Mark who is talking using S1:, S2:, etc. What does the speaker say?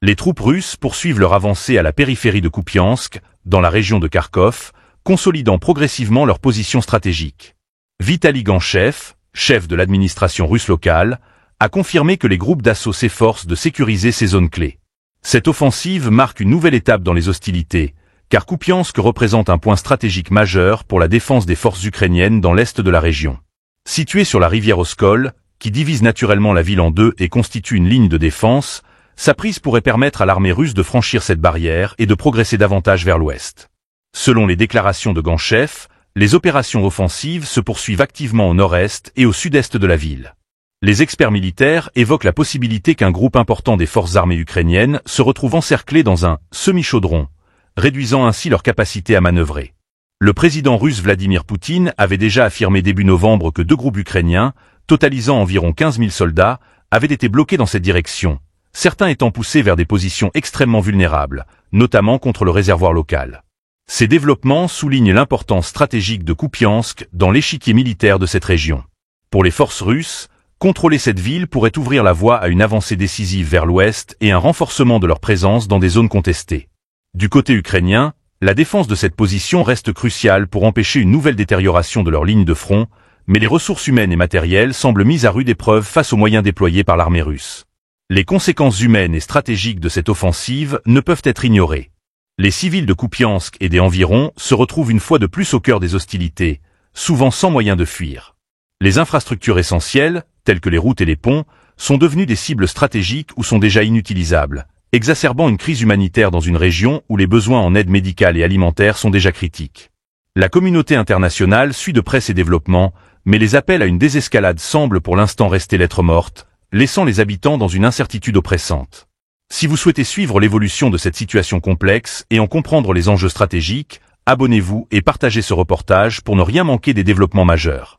S1: Les troupes russes poursuivent leur avancée à la périphérie de Kupiansk, dans la région de Kharkov, consolidant progressivement leur position stratégique. Vitaly Ganchev, chef de l'administration russe locale, a confirmé que les groupes d'assaut s'efforcent de sécuriser ces zones clés. Cette offensive marque une nouvelle étape dans les hostilités, car Kupiansk représente un point stratégique majeur pour la défense des forces ukrainiennes dans l'est de la région. Située sur la rivière Oskol, qui divise naturellement la ville en deux et constitue une ligne de défense, sa prise pourrait permettre à l'armée russe de franchir cette barrière et de progresser davantage vers l'ouest. Selon les déclarations de Ganchev, les opérations offensives se poursuivent activement au nord-est et au sud-est de la ville. Les experts militaires évoquent la possibilité qu'un groupe important des forces armées ukrainiennes se retrouve encerclé dans un semi-chaudron, réduisant ainsi leur capacité à manœuvrer. Le président russe Vladimir Poutine avait déjà affirmé début novembre que 2 groupes ukrainiens, totalisant environ 15 000 soldats, avaient été bloqués dans cette direction, certains étant poussés vers des positions extrêmement vulnérables, notamment contre le réservoir local. Ces développements soulignent l'importance stratégique de Kupiansk dans l'échiquier militaire de cette région. Pour les forces russes, contrôler cette ville pourrait ouvrir la voie à une avancée décisive vers l'ouest et un renforcement de leur présence dans des zones contestées. Du côté ukrainien, la défense de cette position reste cruciale pour empêcher une nouvelle détérioration de leur ligne de front, mais les ressources humaines et matérielles semblent mises à rude épreuve face aux moyens déployés par l'armée russe. Les conséquences humaines et stratégiques de cette offensive ne peuvent être ignorées. Les civils de Kupiansk et des environs se retrouvent une fois de plus au cœur des hostilités, souvent sans moyen de fuir. Les infrastructures essentielles, telles que les routes et les ponts, sont devenues des cibles stratégiques ou sont déjà inutilisables, exacerbant une crise humanitaire dans une région où les besoins en aide médicale et alimentaire sont déjà critiques. La communauté internationale suit de près ces développements, mais les appels à une désescalade semblent pour l'instant rester lettre morte, laissant les habitants dans une incertitude oppressante. Si vous souhaitez suivre l'évolution de cette situation complexe et en comprendre les enjeux stratégiques, abonnez-vous et partagez ce reportage pour ne rien manquer des développements majeurs.